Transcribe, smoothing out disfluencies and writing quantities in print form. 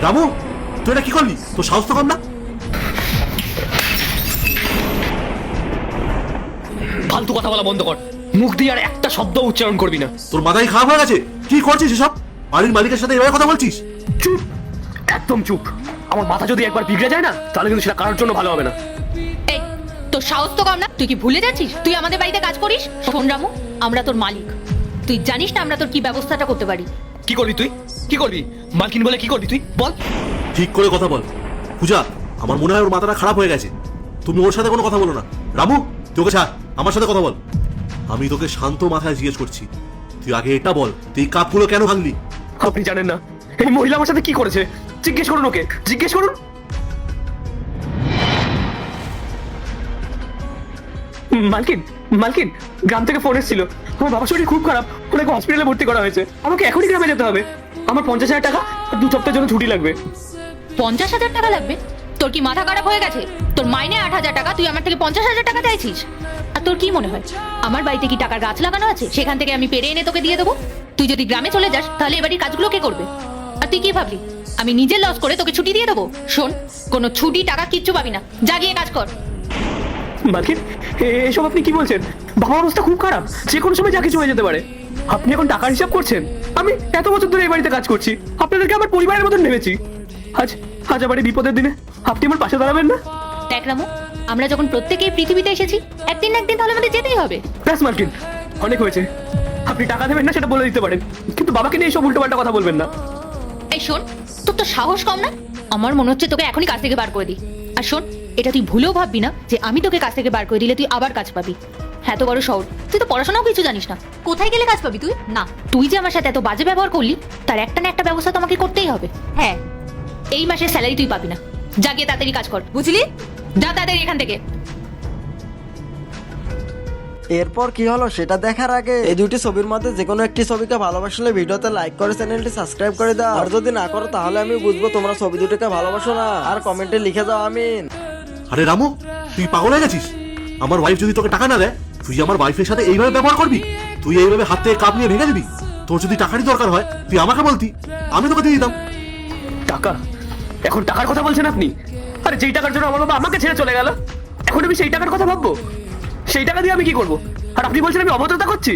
রামু, তুই এটা কি করলি? তোর সাহস তো কম না? ফালতু কথা বলা বন্ধ কর, মুখ দিয়ে আর একটা শব্দ উচ্চারণ করবি না। তোর মাথায় খারাপ হয়ে গেছে? কি করছিস এসব? বাড়ির মালিকের সাথে এভাবে কথা বলছিস? চুপ, একদম চুপ। আমার মাথা যদি একবার বিগড়ে যায় না, তাহলে কিন্তু সেটা কারোর জন্য ভালো হবে না। এই, তোর সাহস তো কম না? তুই কি ভুলে যাচ্ছিস তুই আমাদের বাড়িতে কাজ করিস? শোন রামু, আমরা তোর মালিক, তুই জানিস না আমরা তোর কি ব্যবস্থাটা করতে পারি। কি করবি তুই? কি করবি? মালকিন বলে কি করবি তুই বল? ঠিক করে কথা বল পূজা। আমার মনে হয় ওর মাথাটা খারাপ হয়ে গেছে। তুমি ওর সাথে কোনো কথা বলো না। রামু, তোকে ছাড়, আমার সাথে কথা বল। আমি তোকে শান্ত মাথায় জিজ্ঞেস করছি, তুই আগে এটা বল, তুই কাপগুলো কেন ভাঙলি? আপনি জানেন না এই মহিলা আমার সাথে কি করেছে? জিজ্ঞেস করুন ওকে, জিজ্ঞেস করুন। মালকিন, মালকিন, গ্রাম থেকে ফোন এসেছিল। আমার বাবার শরীর খুব খারাপ, ওনাকে হসপিটালে ভর্তি করা হয়েছে। আমাকে এখনই গ্রামে যেতে হবে। আমার 50,000 টাকা আর 2 সপ্তাহের জন্য ছুটি লাগবে। 50,000 টাকা লাগবে? তোর কি মাথা খারাপ হয়ে গেছে? তোর মাইনে 8,000 টাকা, তুই আমার থেকে 50,000 টাকা চাইছিস? আর তোর কি মনে হয় আমার বাড়িতে কি টাকার গাছ লাগানো আছে সেখান থেকে আমি পেরে এনে তোকে দিয়ে দেবো? তুই যদি গ্রামে চলে যাস তাহলে এবারের কাজগুলো কে করবে? আর তুই কি ভাবলি আমি নিজে লস করে তোকে ছুটি দিয়ে দেবো? শোন, কোনো ছুটি টাকা কিচ্ছু পাবি না, যা গিয়ে কাজ কর। মালকিন, এসব আপনি কি বলছেন? বাবার অবস্থা খুব খারাপ, যে কোনো সময় যা কিছু হয়ে যেতে পারে। আপনি এখন টাকার হিসাব করছেন? আমি এত বছর ধরে এই বাড়িতে কাজ করছি, আপনাদেরকে আমার পরিবারের মতন ভেবেছি। আজ আজ আমার এই বিপদের দিনে আপনি আমার পাশে দাঁড়াবেন না? দেখ রামু, আমরা যখন প্রত্যেকেই পৃথিবীতে এসেছি একদিন না একদিন তাহলে আমাদের যেতেই হবে। ব্যাস মালকিন, অনেক হয়েছে। আপনি টাকা দেবেন না সেটা বলে দিতে পারেন, কিন্তু বাবাকে নিয়ে এইসব উল্টোপাল্টা কথা বলবেন না। এই শোন, তোর তো সাহস কম না? আমার মনে হচ্ছে তোকে এখনই কাজ থেকে বার করে দিই। আর শোন, এটা তুই ভুলেও ভাববি না যে আমি তোকে কাজ থেকে বার করে দিলে তুই আবার কাজ পাবি। হ্যাঁ, তো বড় শহর, তুই তো পড়াশোনাও কিছু জানিস না, কোথায় গেলে কাজ পাবি তুই? না, তুই যে আমার সাথে এত বাজে ব্যবহার করলি তার একটা না একটা ব্যবস্থা তোমাকে করতেই হবে। হ্যাঁ, এই মাসের স্যালারি তুই পাবি না, যা গিয়ে তাড়াতাড়ি কাজ কর, বুঝলি? যা তাড়াতাড়ি এখান থেকে। এরপর কি হলো সেটা দেখার আগে এই দুটি ছবির মধ্যে যে কোনো একটি ছবিকে ভালোবাসলে ভিডিওতে লাইক করে চ্যানেলটি সাবস্ক্রাইব করে দাও। আর যদি না করো তাহলে আমি বুঝবো তোমরা ছবি দুটোকে ভালোবাসো না। আর কমেন্টে লিখে দাও আমিন। আরে রামু, তুই পাগল হয়ে গেছিস? আমার ওয়াইফ যদি তোকে টাকা না দেয়, তুই আমার ওয়াইফের সাথে এইভাবে ব্যবহার করবি? তুই এইভাবে হাত থেকে কাপ নিয়ে ভেঙে দিবি? তোর যদি টাকারই দরকার হয় তুই আমাকে বলতি, আমি তোকে দিয়ে দিতাম। টাকা? এখন টাকার কথা বলছেন আপনি? আরে যেই টাকার জন্য আমার বাবা আমাকে ছেড়ে চলে গেল, এখন আমি সেই টাকার কথা ভাববো? সেই টাকা দিয়ে আমি কি করবো? আর আপনি বলছেন আমি অভদ্রতা করছি?